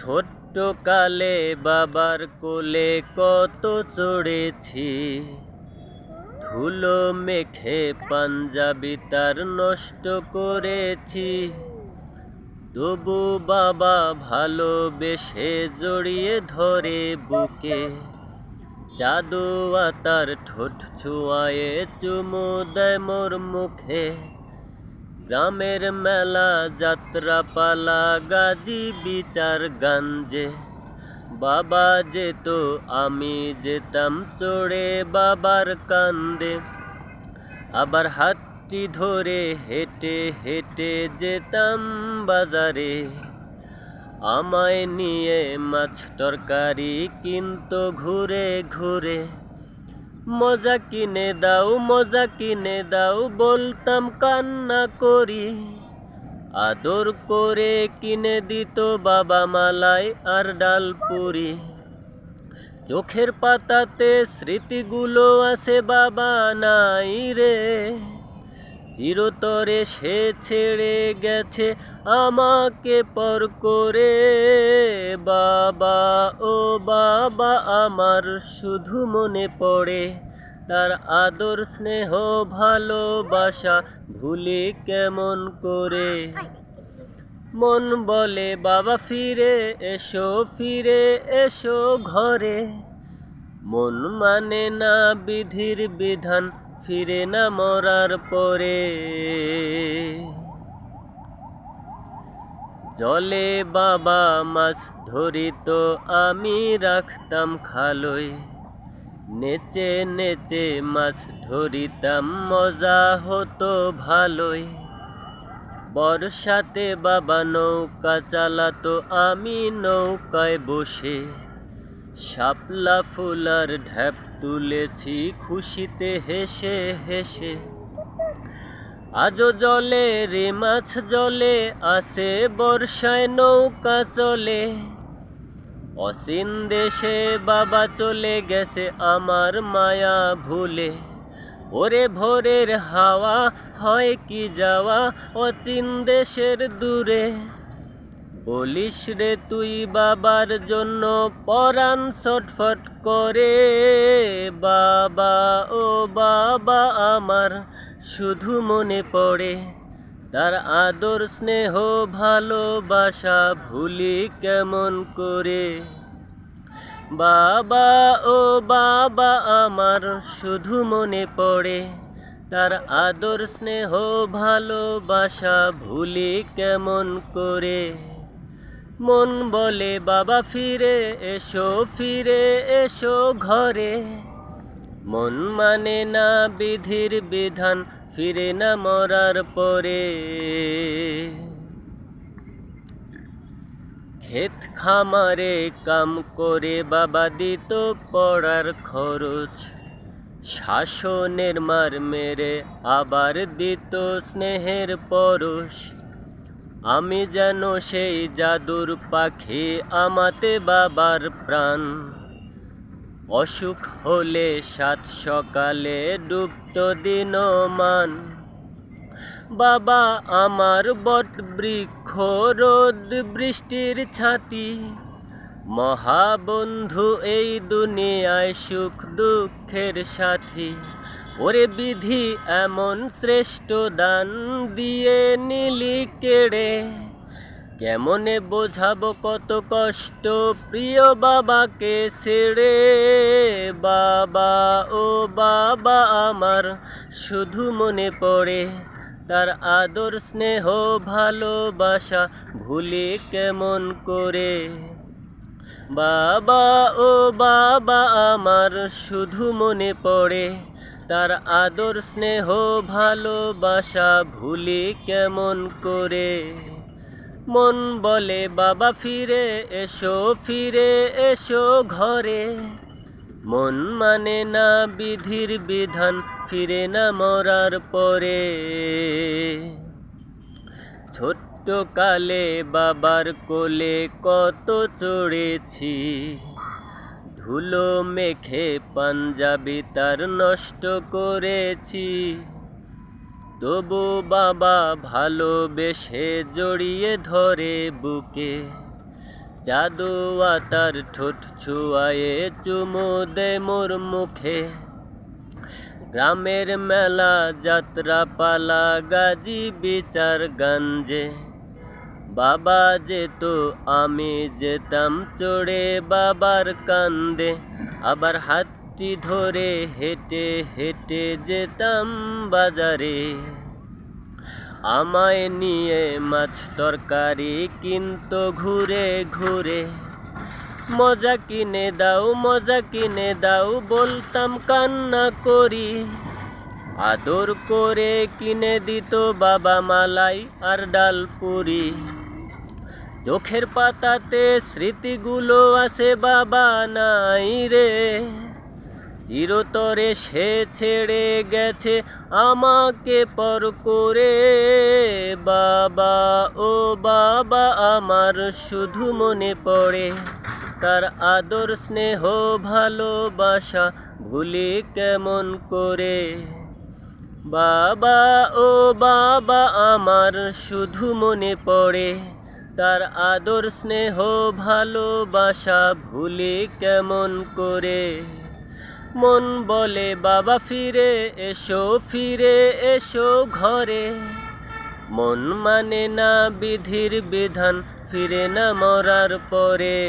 ছোট্ট কালে বাবার কোলে কত চড়েছি, ধুলো মেখে পাঞ্জাবি তার নষ্ট করেছি। তবু বাবা ভালোবেসে জড়িয়ে ধরে বুকে, জাদু তার ঠোঁট ছুঁয়ায়ে চুমু দেয় মোর মুখে। গ্রামের মেলা যাত্রা পালা গাজি বিচার গাঞ্জে, বাবা যেত আমি যেতাম চড়ে বাবার কান্দে। আবার হাতটি ধরে হেঁটে হেঁটে যেতাম বাজারে, আমায় নিয়ে মাছ তরকারি কিনতো ঘুরে ঘুরে। মজা কিনে দাও মজা কিনে দাও বলতাম কান্না করি, আদর করে কিনে দিত বাবা মালাই আর ডাল পুরি। চোখের পাতাতে স্মৃতিগুলো আছে বাবা নাই রে, চিরতরে সে ছেড়ে গেছে আমাকে পর করে। বাবা ও বাবা আমার শুধু মনে পড়ে, তার আদর স্নেহ ভালোবাসা ভুলি কেমন করে। মন বলে বাবা ফিরে এসো ঘরে, মন মানে না বিধির বিধান ফিরে না মরার পরে। জলে বাবা মাছ ধরিত আমি রাখতাম খালই, নেচে নেচে মাছ ধরিতাম মজা হতো ভালোই। বর্ষাতে বাবা নৌকা চালাতো আমি নৌকায় বসে, শাপলা ফুলার ঢ্যাপ তুলেছি খুশিতে হেসে হেসে। আজও জলে রে মাছ জলে আসে বর্ষায় নৌকা চলে, অসীম দেশে বাবা চলে গেছে আমার মায়া ভুলে। ওরে ভোরের হাওয়া হয় কি যাওয়া অচিন দেশের দূরে, বলিস রে তুই বাবার জন্য পরাণ ছটফট করে। বাবা ও বাবা আমার শুধু মনে পড়ে, তার আদর স্নেহ ভালোবাসা ভুলি কেমন করে। বাবা ও বাবা আমার শুধু মনে পড়ে, তার আদর স্নেহ ভালোবাসা ভুলি কেমন করে। মন বলে বাবা ফিরে এসো ঘরে, মন মানে না বিধির বিধান ফিরে না মরার পরে। ক্ষেত খামারে কাম করে বাবা দিত পড়ার খরচ, শাসনের মার মেরে আবার দিত স্নেহের পরশ। আমি যেন সেই জাদুর পাখি আমাতে বাবার প্রাণ, অসুখ হলে সাত সকালে ডুবত দিনমান। বাবা আমার বট বৃক্ষ রোদ বৃষ্টির ছাতি, মহাবন্ধু এই দুনিয়ায় সুখ দুঃখের সাথী। ওরে বিধি এমন শ্রেষ্ঠ দান দিয়ে নিলি কেড়ে, কেমনে বোঝাবো কত কষ্ট প্রিয় বাবাকে ছেড়ে। বাবা ও বাবা আমার শুধু মনে পড়ে, তার আদর স্নেহ ভালোবাসা ভুলি কেমন করে। বাবা ও বাবা আমার শুধু মনে পড়ে, তার আদর স্নেহ ভালোবাসা ভুলি কেমন করে। মন বলে বাবা ফিরে এসো ঘরে, মন মানে না বিধির বিধান ফিরে না মরার পরে। ছোট্ট কালে বাবার কোলে কত চড়েছি, ধুলো মেখে পাঞ্জাবি তার নষ্ট করেছি। তবু বাবা ভালোবেসে জড়িয়ে ধরে বুকে, জাদুয়া তার ঠোঁট ছুঁয়ায়ে চুমু দে মোর মুখে। গ্রামের মেলা যাত্রা পালা গাজী বিচার গঞ্জে, বাবা যেত আমি যেতাম চড়ে বাবার কান্দে। আবার হাতটি ধরে হেঁটে হেঁটে যেতাম বাজারে, আমায় নিয়ে মাছ তরকারি কিনতো ঘুরে ঘুরে। মজা কিনে দাও বলতাম কান্না করি। আদর করে কিনে দিত বাবা মালাই আর ডাল পুরি। চোখের পাতাতে স্মৃতিগুলো আছে বাবা নাই রে, চিরতরে সে ছেড়ে গেছে আমাকে পর করে। বাবা ও বাবা আমার শুধু মনে পড়ে, তার আদর স্নেহ ভালোবাসা ভুলি কেমন করে। বাবা ও বাবা আমার শুধু মনে পড়ে, তার আদর স্নেহ ভালোবাসা ভুলি কেমন করে। মন বলে বাবা ফিরে এসো ঘরে। মন মানে না বিধির বিধান, ফিরে না মরার পরে।